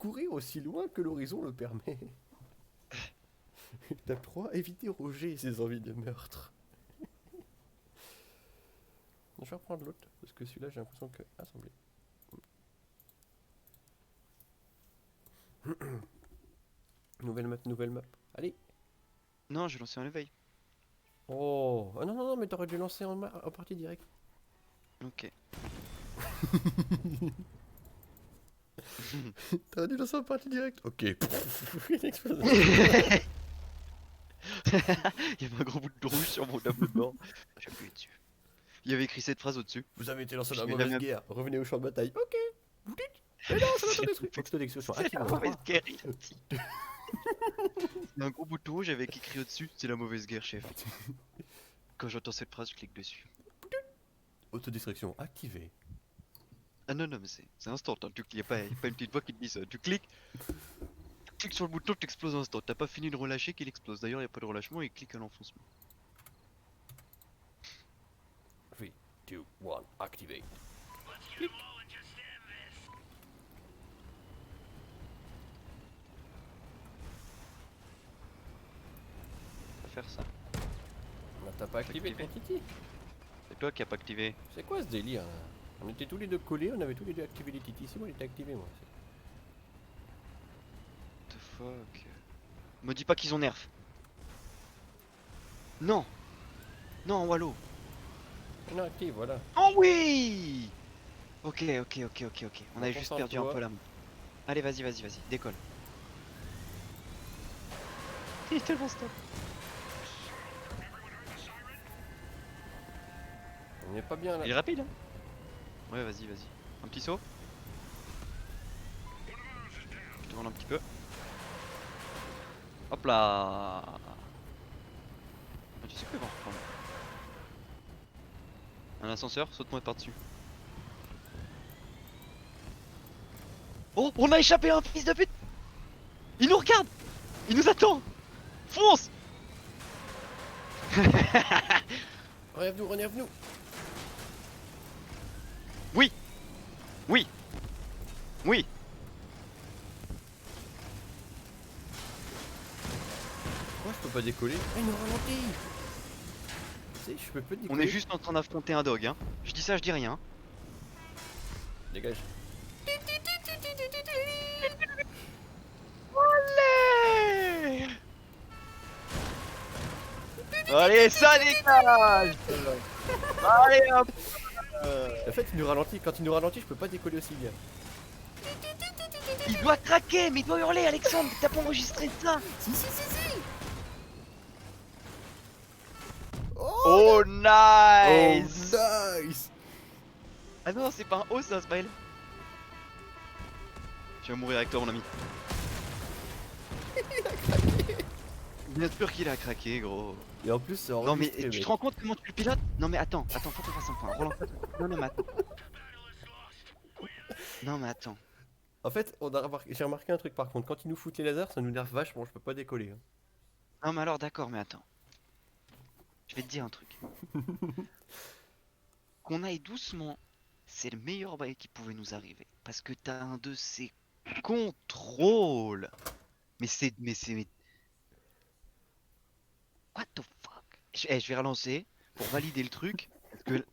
courir aussi loin que l'horizon le permet. Étape 3, éviter Roger et ses envies de meurtre. Je vais reprendre l'autre, parce que celui-là j'ai l'impression que... Ah, semblé. Nouvelle map, nouvelle map. Allez. Non, j'ai lancé un éveil. Oh, ah non, non, non, mais t'aurais dû lancer en partie direct. Ok. T'aurais dû lancer en partie direct. Ok. Une explosion. Il y avait un gros bout de rouge sur mon tableau de bord. J'ai appuyé dessus. Il y avait écrit cette phrase au-dessus. Vous avez été lancé dans Je la mets la mauvaise même. guerre. Revenez au champ de bataille. Ok. Vous dites. Mais non, c'est l'autodétruction. Autodestruction. C'est la Active. mauvaise guerre, il a dit. Il y a un gros bout de rouge avec écrit au-dessus. C'est la mauvaise guerre, chef. Quand j'entends cette phrase, je clique dessus. Autodestruction activée. Ah non, non, mais c'est instant. Hein. Il n'y a pas une petite voix qui te dit ça. Tu cliques sur le bouton, t'exploses instant. T'as pas fini de relâcher qu'il explose. D'ailleurs, il n'y a pas de relâchement, il clique à l'enfoncement. 3, 2, 1, activate. On va faire ça. Bah, t'as pas activé ton Activé. Titi. C'est toi qui a pas activé. C'est quoi ce délire là? On était tous les deux collés, on avait tous les deux activé les titis. C'est moi, il était activé moi. What the fuck. Me dis pas qu'ils ont nerf. Non. Non, Wallo. On est actif, voilà. Oh oui. Ok, ok, ok, ok, ok. On a juste Concentre-toi. perdu un peu la main. Allez, vas-y, vas-y, vas-y. Décolle. Il est tellement stop. On est pas bien Il est là. rapide, hein. Ouais, vas-y, vas-y. Un petit saut. Je tourne un petit peu. Hop là. Ah, tu sais que bon. Pardon. Un ascenseur, saute-moi par-dessus. Oh, on a échappé à un fils de pute. Il nous regarde. Il nous attend. Fonce. Relève-nous, relève-nous. Oui. Oui. Oui. Pourquoi je peux pas décoller? Ah, il nous ralentit. Tu sais, je peux pas décoller. On est juste en train d'affronter un dog, hein. Je dis ça, je dis rien. Dégage. Allez. Allez, ça dégage. Allez hop. En fait, il nous ralentit. Quand il nous ralentit, je peux pas décoller aussi bien. Il doit craquer, mais il doit hurler, Alexandre. T'as pas enregistré ça? Si, si, si, si. Oh, nice. Oh, nice. Ah non, c'est pas un O, c'est un smile. Tu vas mourir avec toi, mon ami. Bien sûr qu'il a craqué, gros. Et en plus, c'est Non mais enregistré, tu mec. te rends compte comment tu le pilotes? Non mais attends, faut qu'on fasse un point. Relance-toi. Non non mais attends. Non mais attends. En fait, j'ai remarqué un truc par contre. Quand ils nous foutent les lasers, ça nous nerve vachement. Je peux pas décoller. Hein. Non mais alors d'accord, mais attends. Je vais te dire un truc. Qu'on aille doucement, c'est le meilleur bail qui pouvait nous arriver. Parce que t'as un de ces contrôles. Mais c'est... What the fuck? Je vais relancer pour valider le truc. Parce que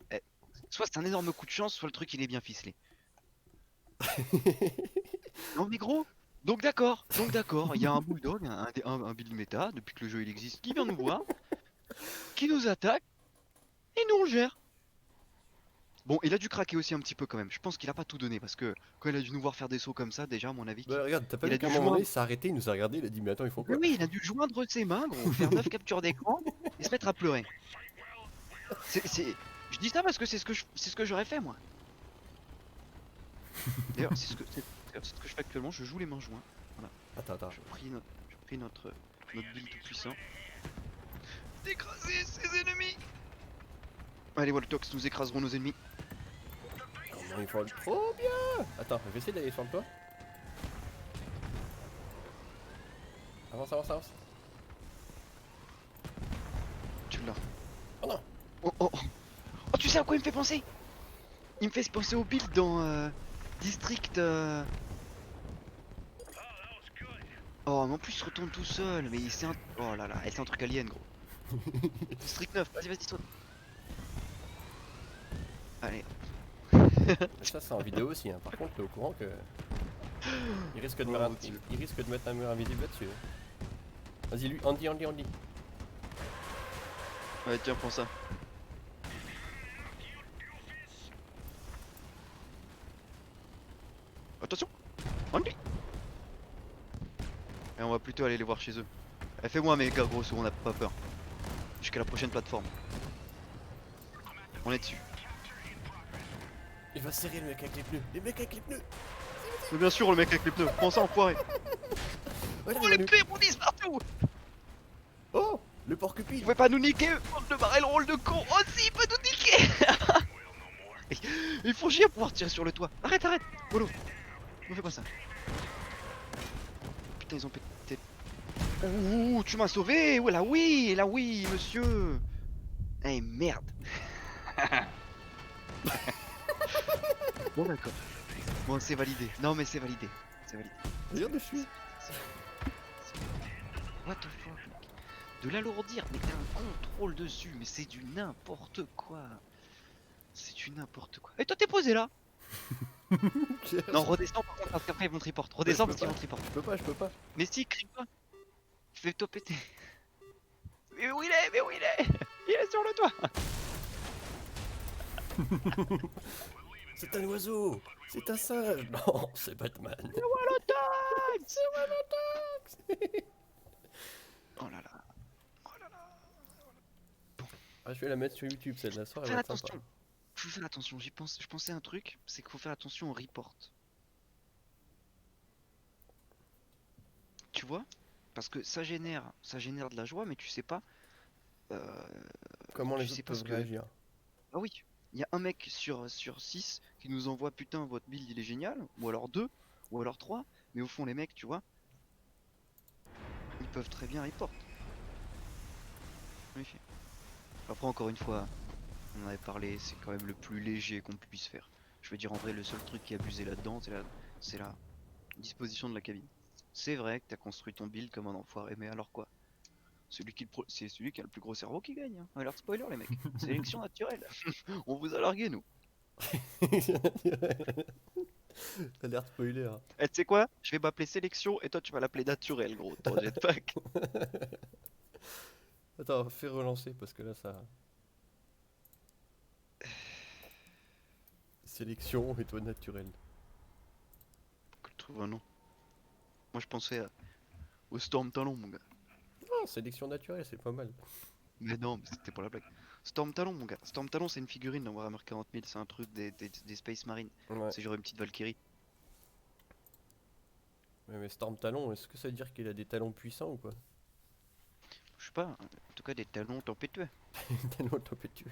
soit c'est un énorme coup de chance, soit le truc il est bien ficelé. Non mais gros, donc d'accord, il y a un bulldog, un build méta, depuis que le jeu il existe, qui vient nous voir, qui nous attaque, et nous on le gère. Bon, il a dû craquer aussi un petit peu quand même, je pense qu'il a pas tout donné, parce que quand il a dû nous voir faire des sauts comme ça, déjà à mon avis, Bah, regarde, t'as pas il vu a qu'à un dû moment donné, joindre... il s'est arrêté, il nous a regardé, il a dit, mais attends, ils font Mais quoi? oui, il a dû joindre ses mains, gros, faire 9 captures d'écran, et se mettre à pleurer. Je dis ça parce que c'est ce que j'aurais fait moi. D'ailleurs, c'est ce que je fais actuellement, je joue les mains jointes. Voilà. Attends. Je prie notre build tout puissant. D'écraser ses ennemis. Allez, Waltox, nous écraserons nos ennemis. Comment ils font trop bien. Attends, je vais essayer d'aller sur le toit. Avance. Tu l'as. Oh non. Oh, tu sais à quoi il me fait penser? Il me fait penser au build dans District. Oh, mais en plus, il se retourne tout seul. Mais c'est un. Oh là là, c'est un truc alien, gros. District 9, vas-y, vas-y, saute. Allez. Ça c'est en vidéo aussi, hein. Par contre t'es au courant que il risque de, Oh, mettre un... mon Dieu. il risque de mettre un mur invisible là-dessus. Vas-y lui, Andy. Ouais, tiens, prends ça. Attention, Andy. Et on va plutôt aller les voir chez eux. Eh, fais-moi mes gars, gros, on n'a pas peur. Jusqu'à la prochaine plateforme. On est dessus. Il va serrer le mec avec les pneus. Les mecs avec les pneus. Mais bien sûr, le mec avec les pneus. Prends ça, enfoiré. Ouais, là, Oh, il va les nous- pneus rebondissent partout. Oh, le porc Vous cupide. pouvez pas nous niquer, bande de barrel rôle de con. Oh si, il peut nous niquer. Il faut chier à pouvoir tirer sur le toit. Arrête, arrête. Polo, ne fais pas ça. Putain, ils ont pété. Ouh, tu m'as sauvé. Ouais, là oui, monsieur. Eh merde. Bon, d'accord. Bon, c'est validé. Non, mais c'est validé. C'est validé. Regarde où je suis. What the fuck, mec. De l'alourdir, mais t'as un contrôle dessus, mais c'est du n'importe quoi. C'est du n'importe quoi. Et toi, t'es posé là. Non, redescends par contre, parce qu'après ils vont te report. Redescends parce qu'ils vont te report. Je peux pas. Mais si, crie pas. Fais-toi péter. Mais où il est? Mais où il est? Il est sur le toit. C'est un oiseau. C'est un singe. Non, c'est Batman. Oh là là. Ah, je vais la mettre sur YouTube celle-là. Soir, elle Fais va être attention. sympa. Faut faire attention, j'y pense. Je pensais à un truc, c'est qu'il faut faire attention au report. Tu vois? Parce que ça génère de la joie, mais tu sais pas. Comment Tu les sais autres pas ce peuvent que- réagir? Ah oui, il y a un mec sur 6 qui nous envoie putain votre build il est génial, ou alors 2, ou alors 3, mais au fond les mecs tu vois, ils peuvent très bien report. En effet. Après encore une fois, on en avait parlé, c'est quand même le plus léger qu'on puisse faire. Je veux dire en vrai le seul truc qui est abusé là-dedans c'est la disposition de la cabine. C'est vrai que t'as construit ton build comme un enfoiré, mais alors quoi? C'est celui qui a le plus gros cerveau qui gagne, hein. Alerte spoiler les mecs, sélection naturelle. On vous a largué nous. Alerte spoiler. Eh, tu sais quoi? Je vais m'appeler sélection et toi tu vas l'appeler naturel, gros, ton jetpack. Attends, fais relancer parce que là ça. Sélection et toi naturel. Que tu trouves un nom. Moi je pensais au Storm Talon, mon gars. Oh, sélection naturelle, c'est pas mal. Mais non, mais c'était pour la blague. Storm Talon, mon gars. Storm Talon, c'est une figurine dans Warhammer 40 000, c'est un truc des Space Marines. Ouais. C'est genre une petite Valkyrie. Mais Storm Talon, est-ce que ça veut dire qu'il a des talons puissants ou quoi? Je sais pas, en tout cas des talons tempétueux. Talons tempétueux.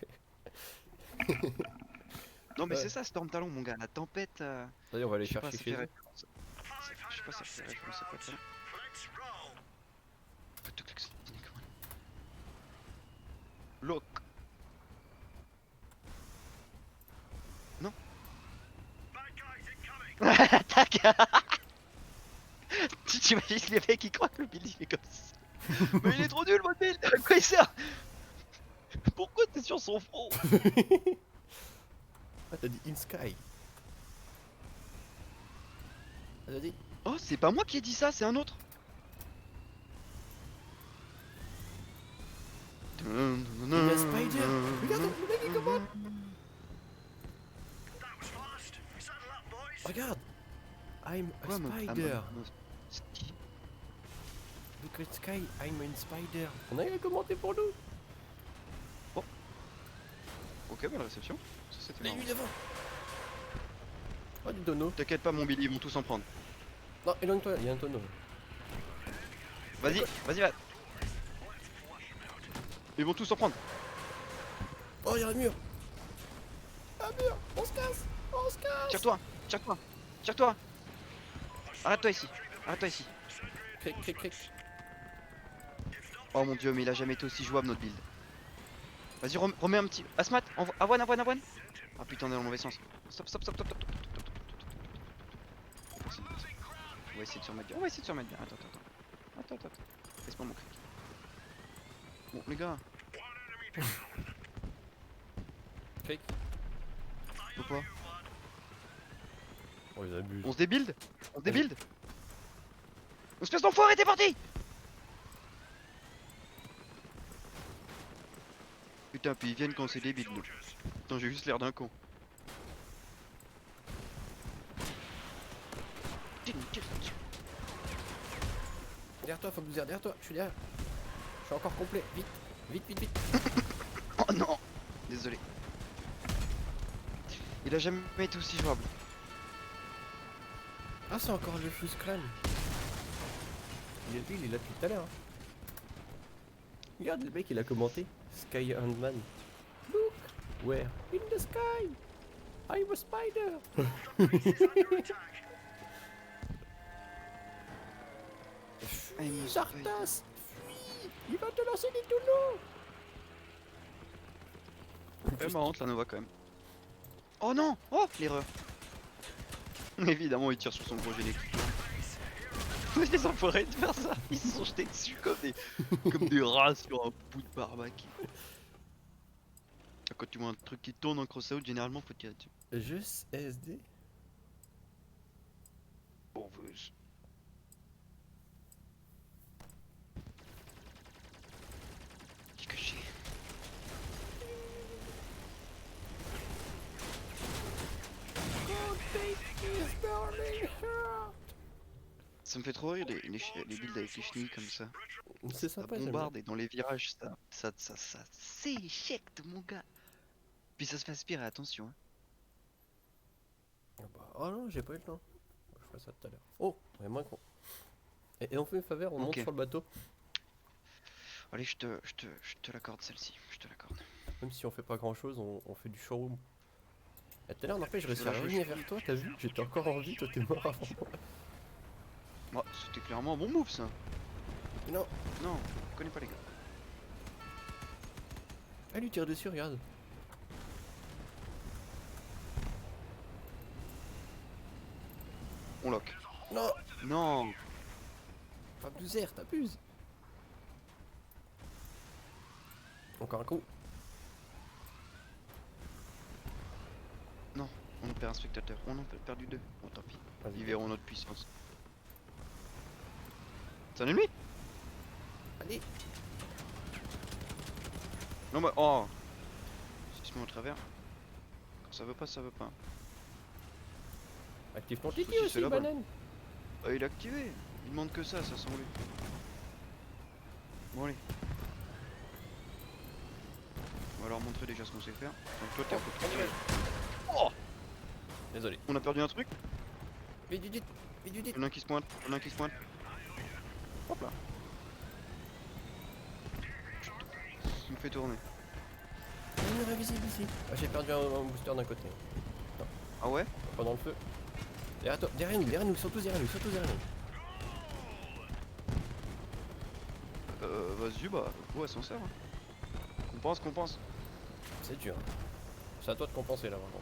Non, mais Ouais. c'est ça, Storm Talon, mon gars. La tempête. D'ailleurs, on va aller Je sais pas, chercher ça chez fait eux. référence. Je sais pas, ça fait référence à quoi ça. Look. Non. Tac. Tu t'imagines les mecs qui croient que le build il fait comme ça. Mais il est trop nul votre build. À quoi il sert? Pourquoi t'es sur son front? Ah, t'as dit In Sky. Ah, t'as dit. Oh, c'est pas moi qui ai dit ça, c'est un autre. Il y a Spider. Regarde, le mec il commande. Regarde. I'm a Quoi, mon- spider. C'est qui? Look at sky, I'm a spider. On a commenté pour nous. Ok, bonne réception. Ça, c'était Les marrant. lui devant. Oh, du tonneau. T'inquiète pas, mon Billy, ils vont tous en prendre. Non, éloigne-toi, il y a un tonneau. Vas-y, vas-y, va. Ils vont tous en prendre. Oh, il y a un mur. Un mur. On se casse. On se casse. Tire-toi, tire-toi, tire-toi. Arrête-toi ici, arrête-toi ici. Cric, cric, cric. Oh mon dieu, mais il a jamais été aussi jouable notre build. Vas-y, remets un petit. Asmat, avoine, avoine, avoine. Ah putain, on est dans le mauvais sens. Stop, stop, stop, stop, stop, stop, stop, stop, stop, stop. On va essayer de se remettre bien. On va essayer de se remettre bien. Attends, attends, attends. attends. Laisse-moi mon cric. Bon, les gars, Cric. faut pas. Oh, ils abusent. On se débuild. On se débuild. Espèce d'enfoiré, t'es parti. Putain, puis ils viennent quand c'est débile, nous. Putain, j'ai juste l'air d'un con. Derrière toi, faut que vous derrière toi, je suis derrière. Je suis encore complet, vite, vite, vite, vite. Oh non. Désolé. Il a jamais été aussi jouable. Ah, c'est encore le Fuse Clan. Il est là depuis tout à l'heure. Regarde, le mec il a commenté Sky Handman. Look, where in the sky I'm a spider. Fuis, Zartas, fuis, il va te lancer des tonneaux. Elle marrante la Nova quand même. Oh non. Oh, l'erreur. Évidemment, il tire sur son gros génie. Les enfoirés de faire ça, ils se sont jetés dessus comme des rats sur un bout de barbac. Quand tu vois un truc qui tourne en crossout, généralement faut tirer dessus. Juste SD. Pourveuse. Qu'est-ce que j'ai? Ça me fait trop rire les builds avec les chenilles comme ça. C'est Ça sympa, j'aime bien. bombarde et dans les virages ça s'éjecte mon gars. Puis ça se fait aspirer, attention. Hein. Ah bah, oh non, j'ai pas eu le temps. Je ferai ça tout à l'heure. Oh, ouais, moins con. Et on fait une faveur, on monte Ok. sur le bateau. Allez, je te l'accorde celle-ci, je te l'accorde. Même si on fait pas grand chose, on fait du showroom. Et tout à l'heure, n'empêche, je réussis Là, à je- revenir vers toi, t'as vu? J'étais encore en vie, toi t'es mort avant. Oh, c'était clairement un bon move ça. Non, Non, je connais pas les gars. elle lui tire dessus, regarde. On lock. Non, Non. abuser, t'abuses. Encore un coup. On perd un spectateur. On en a perdu deux. Bon tant pis. Vas-y. Ils verront notre puissance. C'est un ennemi? Allez, Non bah oh. Si je me mets au travers. Quand ça veut pas, ça veut pas. active ton Ceci, titi c'est aussi, la balle. banane. Ah, il est activé. Il demande que ça semble. Bon allez. On va leur montrer déjà ce qu'on sait faire. Donc toi t'es un peu trop tiré. Oh. Désolé. On a perdu un truc. Vite, vite, vite, vite, vite, vite. Il y en a un qui se pointe. Il y en a un qui se pointe. Hop là. Il me fait tourner. Il est invisible ici. Ah, j'ai perdu un booster d'un côté. Ah ouais? Pas dans le feu. Derrière nous, surtout derrière nous, surtout derrière nous. Vas-y bah, ouais, s'en sert. Hein. Compense. C'est dur. C'est à toi de compenser là, vraiment.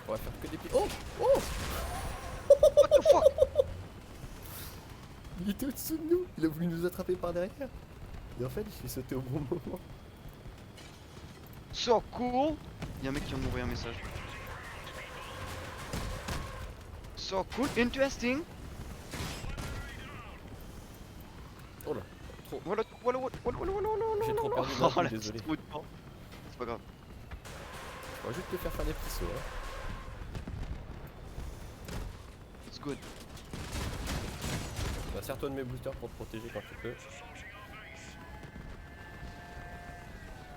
On va faire que des petits. Oh, oh, What the fuck? il était au-dessus de nous. Il a voulu nous attraper par derrière. Et en fait, je suis sauté au bon moment. So cool! Y'a un mec qui vient de m'envoyer un message. So cool, interesting! Oh là, trop. Voilà. J'ai trop perdu d'un Oh, coup, la désolé. petite roue de temps. C'est pas grave. On va juste te faire des petits sauts. Hein. It's good. Bah, sers-toi de mes boosters pour te protéger quand tu peux.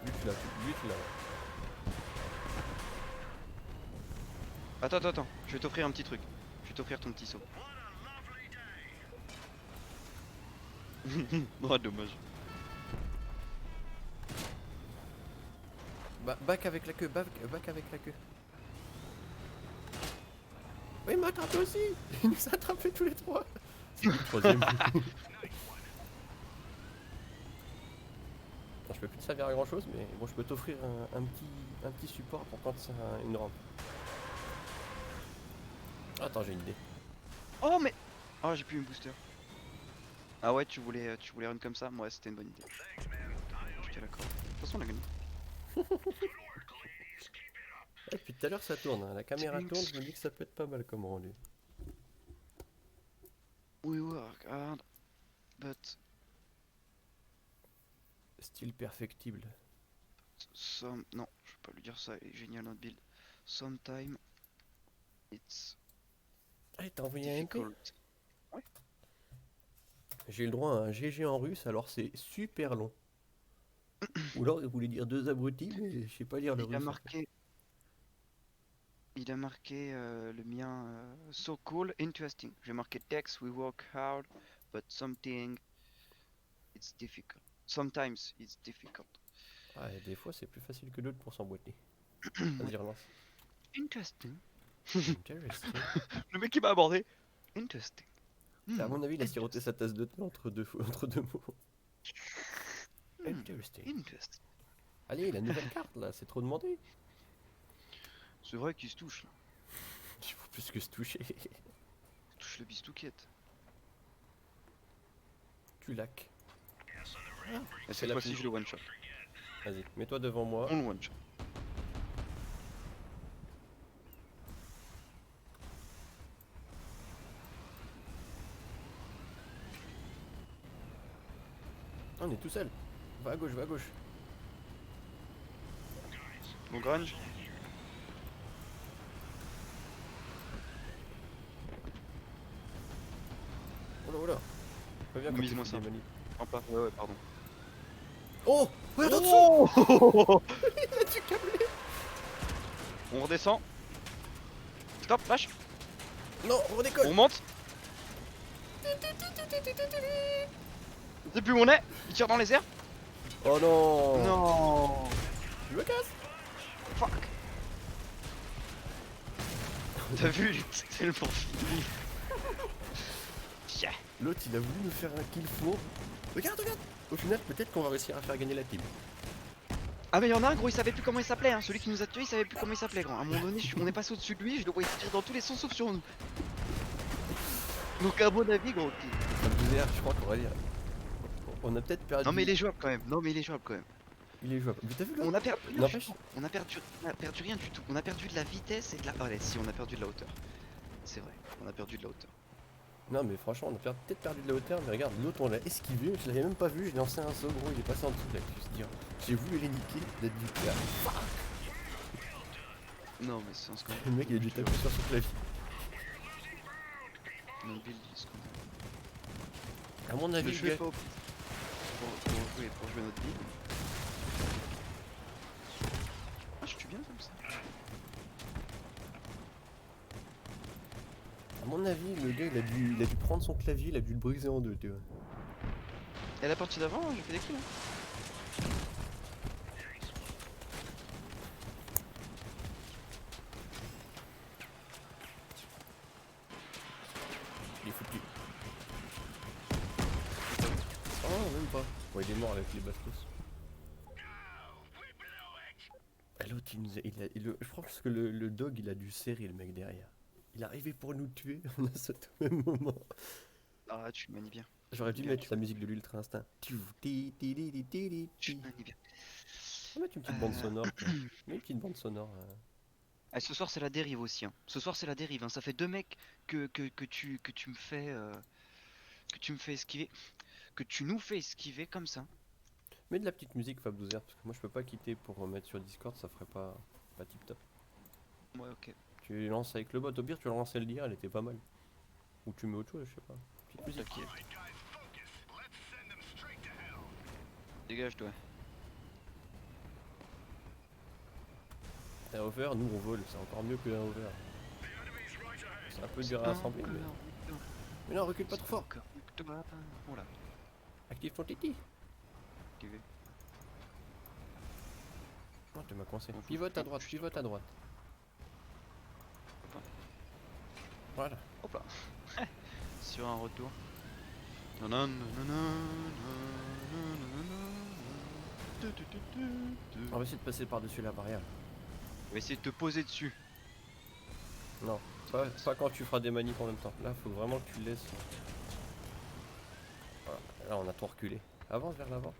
Lui tu l'as. Attends. Je vais t'offrir un petit truc. Je vais t'offrir ton petit saut. Oh, dommage. Bah, back avec la queue, back avec la queue. Oui, il m'a attrapé aussi. Il nous a attrapés tous les trois. C'est le troisième. Bon, je peux plus te servir à grand chose, mais bon, je peux t'offrir un petit support pour quand c'est une rampe. Attends, j'ai une idée. Oh, mais. Oh, j'ai plus une booster. Ah ouais, tu voulais run comme ça? Ouais, c'était une bonne idée. J'étais d'accord. De toute façon, on a gagné. Ouais, depuis tout à l'heure ça tourne, hein. La caméra tourne, je me dis que ça peut être pas mal comme rendu. We work hard, but Style perfectible. some... Non, je vais pas lui dire ça, il est génial notre build. Sometime it's Ah, t'as envoyé un MP? difficult. Ouais. J'ai le droit à un GG en russe, alors c'est super long. Ou alors il voulait dire deux abrutis, mais je sais pas lire le Il a russe. marqué... Il a marqué le mien so cool, interesting. J'ai marqué text, we work hard, but something it's difficult. Sometimes it's difficult. Ah, et des fois c'est plus facile que d'autres pour s'emboîter. Ouais. Vas-y, relance. Interesting. Interesting. Le mec qui m'a abordé. Interesting. À mon avis, il a Interesting. siroté sa tasse de thé entre deux mots. Hmm, Interesting. Interesting. Allez, la nouvelle carte là, c'est trop demandé. C'est vrai qu'il se touche là. Il faut plus que se toucher. Il touche le bistouquette. Tu lac. Et C'est cette la fois-ci, plus- je le one shot. Vas-y, mets-toi devant moi. On le one shot. On est tout seul. Va à gauche, va à gauche. Mon grunge. Oh là, oh là. Reviens quand tu Mise-moi fais ça. des manips. En pas. Ouais, pardon. Oh, ouais, attention. Oh Il a du câblé. On redescend. Stop, lâche. Non, on redécolle. On monte. Je sais plus où on est. Il tire dans les airs. Oh non. Non. Je me casse. Fuck. T'as vu, il est tellement fini. Yeah. L'autre, il a voulu nous faire un kill four. Regarde, regarde. Au final, peut-être qu'on va réussir à faire gagner la team. Ah mais y'en a un gros, il savait plus comment il s'appelait, hein. Celui qui nous a tué, il savait plus comment il s'appelait, gros. À un moment donné, on est passé au-dessus de lui, je le voyais tirer dans tous les sens sauf sur nous. Donc à mon avis, gros. Ça me faisait rire, je crois qu'on va dire. On a peut-être perdu. Non mais il est jouable quand même. Non mais il est jouable quand même. Il est jouable. Mais t'as vu là? On a perdu rien du N'empêche. tout. On a perdu rien du tout. On a perdu de la vitesse et de la... Oh, allez, si on a perdu de la hauteur. C'est vrai, on a perdu de la hauteur. Non, mais franchement, on a peut-être perdu de la hauteur. Mais regarde, l'autre, on l'a esquivé. Je l'avais même pas vu. J'ai lancé un saut, gros. Il est passé en dessous de la cuisse. Dire. J'ai voulu les niquer. D'être du clair. Non mais c'est un scandale. Le mec, il a dû taper sur son clavier. Notre build, il se condamne. À mon Ne avis, jouez gars. pas au pour jouer notre build. Ah, je tue bien comme ça. À mon avis, le gars, il a dû prendre son clavier. Il a dû le briser en deux, tu vois. Et la partie d'avant, j'ai fait des kills. Hein. Il est foutu. Oh, même pas. Bon, il est mort avec les bastos. Ah, l'autre, je pense que le dog, il a dû serrer le mec derrière. Il est arrivé pour nous tuer, on a sauté au même moment. Ah, tu manies bien. J'aurais dû Bien, mettre tu- la musique de l'Ultra Instinct. Tu manies bien. On va mettre une petite bande sonore. Quoi. Mets une petite bande sonore. Ah, ce soir c'est la dérive aussi. Hein. Ce soir c'est la dérive. Hein. Ça fait deux mecs que tu me fais esquiver, que tu nous fais esquiver comme ça. Mets de la petite musique Fab 12 parce que moi je peux pas quitter pour remettre sur Discord, ça ferait pas tip top. Ouais, ok. Tu lances avec le bot, au pire tu lances le dire, elle était pas mal. Ou tu mets autre chose, je sais pas. Petite musique. T'inquiète. Dégage toi. Un hover, nous on vole, c'est encore mieux que un hover. C'est un peu dur à assembler, mais non, recule pas trop fort. Voilà. Active ton titi. Activé. Oh, tu m'as coincé. Bon, Pivote à droite, pivote à droite. Voilà. Hop là. Sur un retour. On va essayer de passer par-dessus la barrière. On va essayer de te poser dessus. Non, pas quand tu feras des manips en même temps. Là, faut vraiment que tu le laisses. Voilà. Là on a tout reculé. Avance vers l'avant.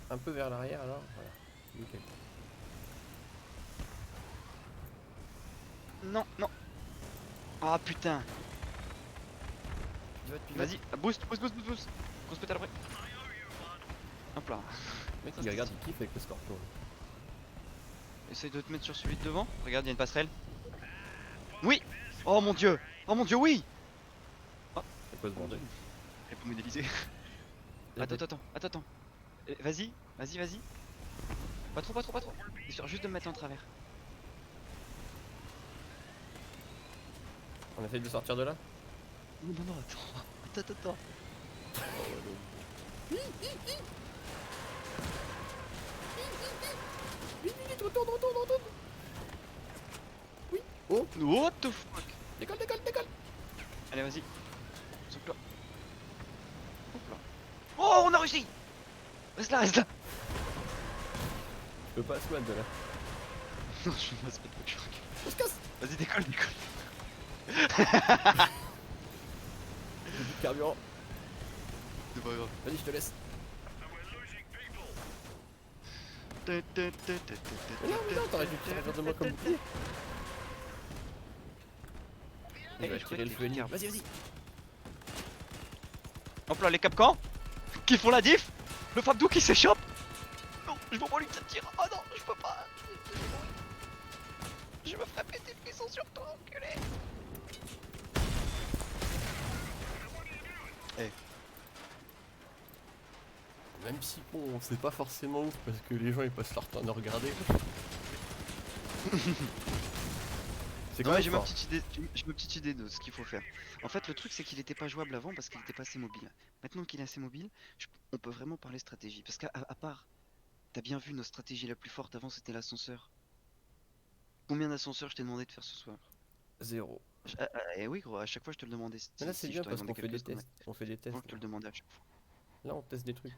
Un peu vers l'arrière alors. Voilà. Nickel. Non, non. Ah putain. Vas-y, boost, boost, boost, boost, boost. Grosse pétale après. Hop là. Le mec Ça, il c'est regarde, stylé. il kiffe avec le scorpion. Essaye de te mettre sur celui de devant. Regarde, il y a une passerelle. Oui. Oh mon dieu. Oh mon dieu, oui. C'est quoi ce bordel? Elle peut modéliser. Attends. Vas-y, vas-y. Pas trop, pas trop, pas trop. Histoire juste de me mettre en travers. On essaye de sortir de là? Non, attends. Vite, retourne. Oui. Oh, What the fuck. décolle. Allez, vas-y. Saute là. Hop là. Oh, on a réussi. Reste là. Je peux pas se mettre de là. Non, je vais pas se mettre de choc. On se casse. Vas-y, décolle. J'ai plus de carburant. C'est pas grave. Vas-y, je te laisse. Mais non, t'aurais dû tirer vers de moi comme bouclier. Il va tirer le feu ennemi. Vas-y. Hop là, les capcans qui font la diff. Le Fabdou qui s'échappe. Non, je vois pas lui ça tire. Oh non, je peux pas. Je me ferai péter le frisson sur toi, enculé. Même si bon, c'est pas forcément ouf parce que les gens ils passent leur temps à regarder. C'est quand Ouais, même j'ai ma fort. petite idée de ce qu'il faut faire. En fait, le truc c'est qu'il était pas jouable avant parce qu'il était pas assez mobile. Maintenant qu'il est assez mobile, on peut vraiment parler stratégie. Parce qu'à part, t'as bien vu notre stratégie la plus forte avant, c'était l'ascenseur. Combien d'ascenseurs je t'ai demandé de faire ce soir? 0. Eh oui, gros, à chaque fois je te le demandais. Mais là c'est Si je bien t'en ai parce qu'on demandé fait des quelques-uns, tests. On fait des tests. avant, je te le demandais à chaque fois. Là on teste des trucs.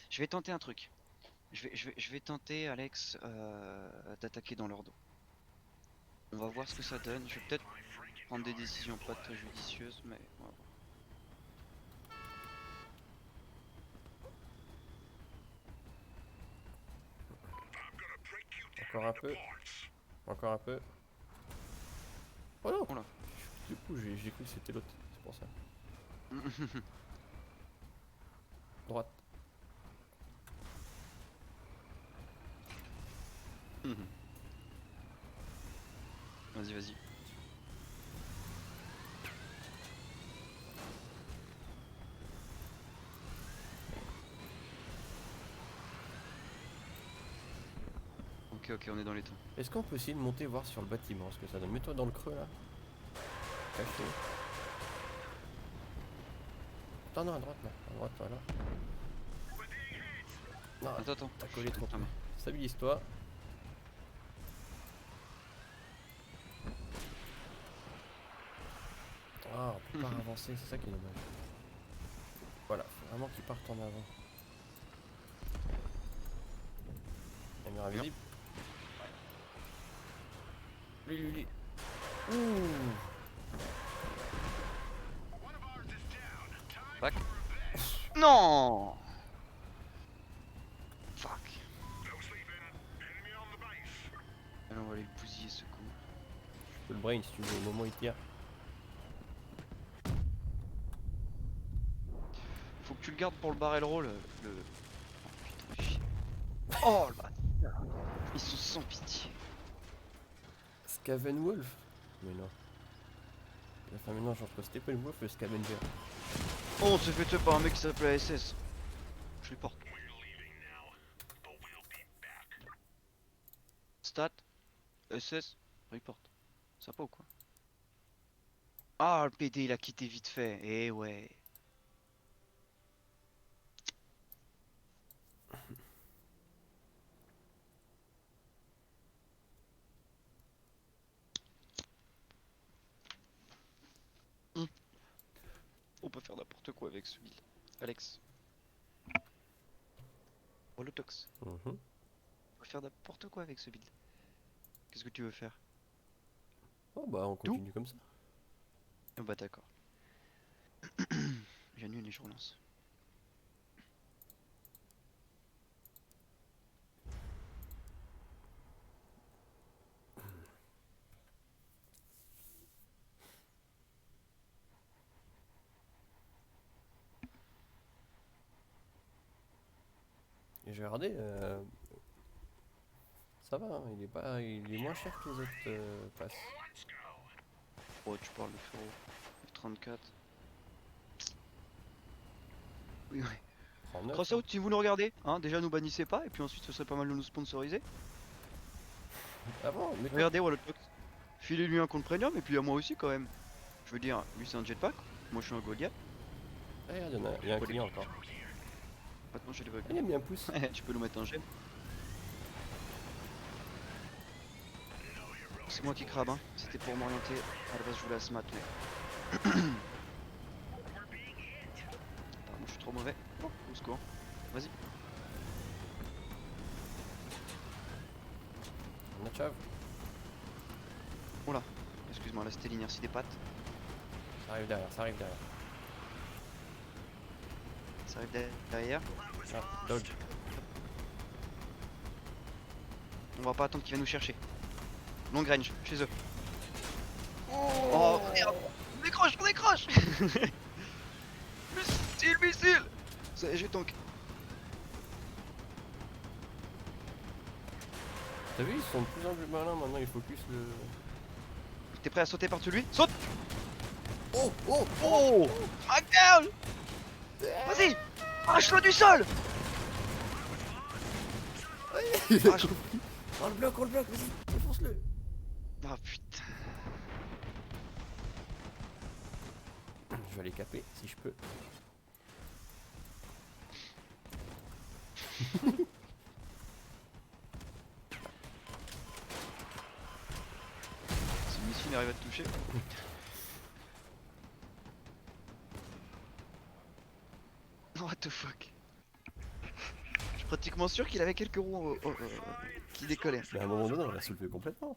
Je vais tenter un truc. Je vais tenter, Alex, d'attaquer dans leur dos. On va voir ce que ça donne. Je vais peut-être prendre des décisions pas très judicieuses, mais on va voir. Encore un peu. Oh non. Oh là. Du coup j'ai cru que c'était l'autre. C'est pour ça. Droite. Vas-y. Ok, on est dans les temps. Est-ce qu'on peut essayer de monter voir sur le bâtiment ce que ça donne? Mets-toi dans le creux là. Caché. Non, à droite là. À droite, voilà. Non, Attends. t'as collé trop. Ah, mais- Stabilise-toi. Ah, on peut pas avancer, c'est ça qui est dommage. Voilà, faut vraiment qu'ils partent en avant. Caméra invisible. Lui. Ouh. Fuck. Non. Fuck. Allez, on va aller le bousiller ce coup. Je peux le brain si tu veux, au moment où il tire. Faut que tu le gardes pour le barrel roll. Oh putain, chier. Oh là. Ils sont sans pitié. Scaven Wolf. Mais non. Il a fait un mélange entre Steppenwolf et le Scavenger. Oh, on s'est fait tuer par un mec qui s'appelait SS. Je les porte. Stat. SS. Report. Sympa ou quoi? Ah, le PD il a quitté vite fait. Eh ouais. On peut faire n'importe quoi avec ce build. Alex. Holotox. On peut faire n'importe quoi avec ce build. Qu'est-ce que tu veux faire? Oh bah on continue comme ça. Oh bah d'accord. J'annule et je relance. Et j'ai regardé, ça va, hein, il est moins cher que les autres passes. Oh, tu parles de frérot. F34. Oui, ouais. 39. Crossout, si vous nous regardez, hein, déjà nous bannissez pas, et puis ensuite ce serait pas mal de nous sponsoriser. Ah bon, mais Regardez Wallatox. Filez-lui un compte premium, et puis à moi aussi quand même. Je veux dire, lui c'est un jetpack, moi je suis un Goliath. ah, regarde, il y a un client encore. Maintenant j'ai les bugs. Ah, il a mis un pouce. Tu peux nous mettre un j'aime. C'est moi qui crabe, hein. C'était pour m'orienter. À la base je voulais à Smat, mais. Pardon, je suis trop mauvais. Oh, au secours. Vas-y. On a chave. Oula. Excuse-moi, là c'était l'inertie des pattes. Ça arrive derrière, ça arrive derrière. Ça arrive derrière. Ah, dodge. On va pas attendre qu'il vienne nous chercher. Long range, chez eux. Oh merde. On décroche, on décroche. Missile, missile. Ça y est, j'ai tank. T'as vu, ils sont de plus en plus malins maintenant, ils focus le. T'es prêt à sauter par-dessus lui? Saute. Oh, oh, Oh, Smackdown. Vas-y. Arrache-le du sol. Arrache- on le bloque, vas-y, défonce-le. Ah putain. Je vais aller caper si je peux. Ce missile arrive à te toucher. What the fuck. Je suis pratiquement sûr qu'il avait quelques roues qui décollaient. Mais à un moment donné, on l'a soulevé complètement.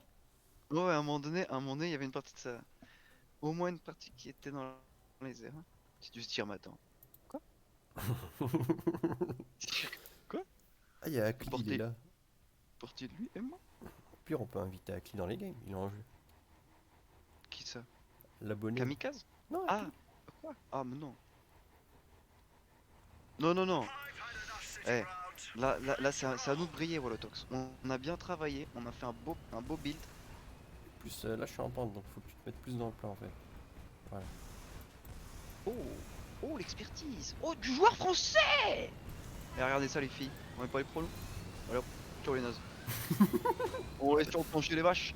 Ouais, à un moment donné, il y avait une partie de ça. Au moins une partie qui était dans les airs. C'est du tir maintenant. Quoi? Ah, il y a Akli, il est Portez. là. Partie de lui et moi? Au pire, on peut inviter Akli dans les games, il est en jeu. Qui ça? L'abonné. Kamikaze? Non, Ah, quoi? Ah, mais non. Non, non, non. Eh, là c'est à nous de briller, Wolotox. On a bien travaillé, on a fait un beau build. plus là, je suis en pente, donc faut que tu te mettes plus dans le plan en fait. Voilà. Oh, l'expertise. Oh, du joueur français. Et regardez ça, les filles. On est pas les prolos. Allez hop, sur les nazes. On est sur le plancher les vaches.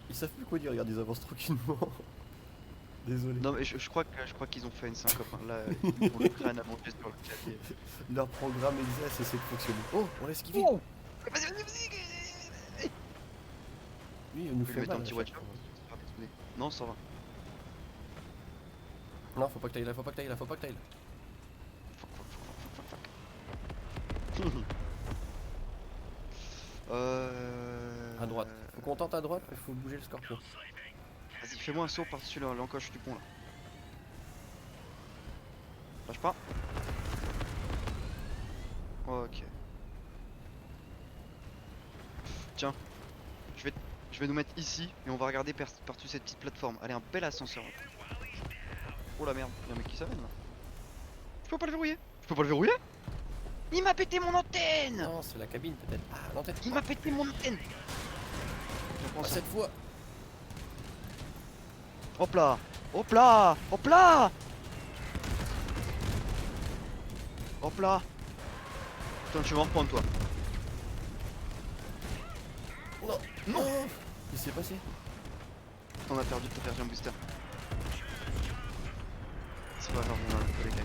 Ils savent plus quoi dire, regarde, ils avancent tranquillement. Désolé. Non mais je crois qu'ils ont fait une syncope. Hein. Là, ils ont le crâne à monter sur le clavier. Leur programme Elisa a cessé de fonctionner. Oh, on l'a esquivé. Oh, vas-y. Lui, il nous Je fait vais mettre mal. un petit à watch. chaque fois. Non, ça va. Non, faut pas que t'ailles là, faut pas que t'ailles là, faut pas que t'ailles là. À droite. Faut qu'on tente à droite, mais faut bouger le scorpion. Vas-y, fais-moi un saut par-dessus l'encoche du pont là. Lâche pas. Ok. Tiens, je vais nous mettre ici et on va regarder par-dessus cette petite plateforme. Allez, un bel ascenseur. Oh la merde, y'a un mec qui s'amène là. Je peux pas le verrouiller. Je peux pas le verrouiller. Il m'a pété mon antenne. Non, c'est la cabine peut-être. Ah, l'antenne. Il m'a pété mon antenne. Je prends Ah, ça. cette fois. Hop là. Hop là. Hop là. Hop là. Putain, tu vas en reprendre toi. Non, non. Qu'est-ce qui s'est passé? T'as perdu un booster. C'est pas grave, on a un peu les gars.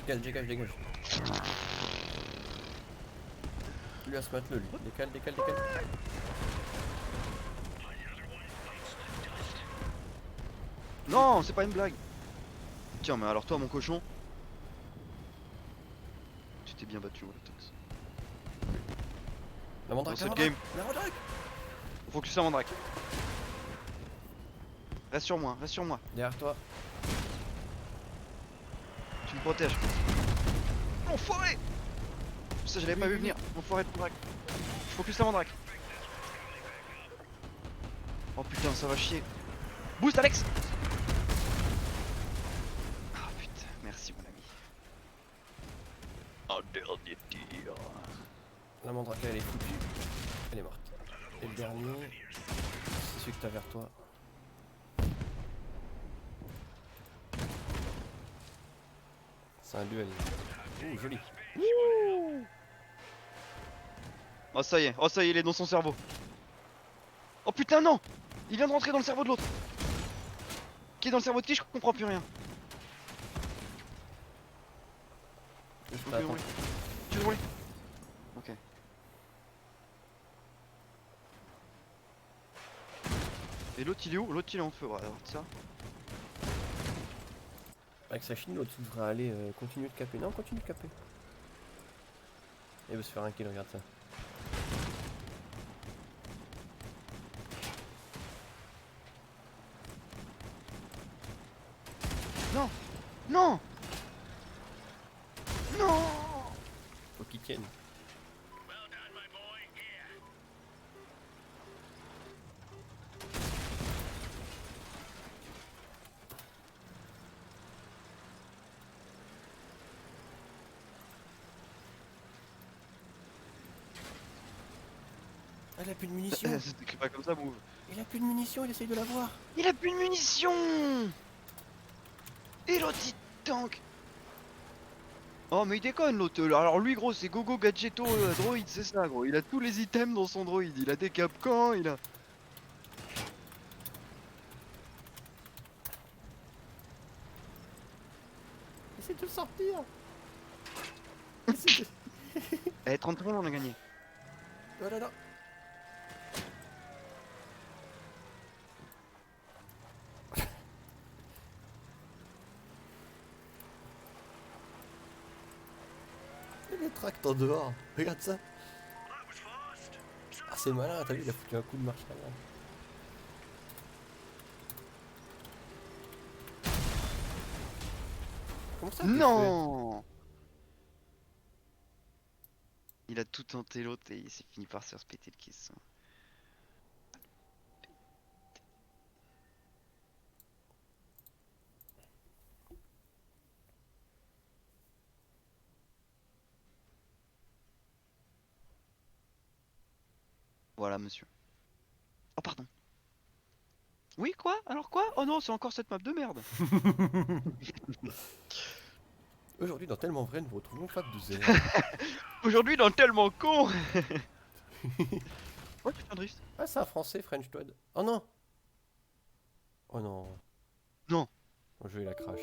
Dégage. Lui à se mettre le lui. Décale. Non, c'est pas une blague. Tiens, mais alors toi, mon cochon, tu t'es bien battu, ouais, Tox. La mandrake, Dans la cette mandrake, game. la mandrake. Focus à Mandrake. Reste sur moi, reste sur moi. Derrière toi. Tu me protèges. Enfoiré! Ça, je l'avais pas vu venir. Enfoiré de Mandrake. Je focus la Mandrake. Oh putain, ça va chier. Boost, Alex! Ah putain, merci mon ami. Un dernier tir. La mandrake, elle est foutue. Elle est morte. Et le dernier, c'est celui que t'as vers toi. C'est un duel. Ouh, joli. Oh ça y est, il est dans son cerveau. Oh putain non! Il vient de rentrer dans le cerveau de l'autre. Qui est dans le cerveau de qui? Je comprends plus rien. Juste Tu pas veux attendre. rouler? Tu veux rouler? Ok. Et l'autre il est où? L'autre il est en feu, ouais, alors ça. Avec sa chine, l'autre devrait aller continuer de caper. Non, continue de caper. Il veut se faire un kill, regarde ça. Non! Non! Non! Faut qu'il tienne. Ah, il a plus de munitions. C'est écrit pas comme ça, move. Il a plus de munitions, il essaye de l'avoir. Il a plus de munitions! Et l'autre il tank! Oh mais il déconne l'autre. Alors lui gros c'est Gogo Gadgeto droïde, c'est ça gros. Il a tous les items dans son droïde. Il a des capcans, il a... Essaye de le sortir. Essaye de... Eh 30 secondes on a gagné. Oh là là. Il y a des tracts en dehors. Regarde ça. Ah, c'est malin, t'as vu, il a foutu un coup de marche arrière. Comment ça? Non! Il a tout tenté l'autre et il s'est fini par se faire péter le caisson. Voilà monsieur. Oh pardon. Oui quoi? Alors quoi? Oh non c'est encore cette map de merde. Aujourd'hui, dans Tellement Vrai, nous retrouvons Fab de Zer. Aujourd'hui dans Tellement Con. Oh tu fais un drift? Ah, c'est un français, French Toad. Oh non. Oh non. Non. Mon jeu, il a crash.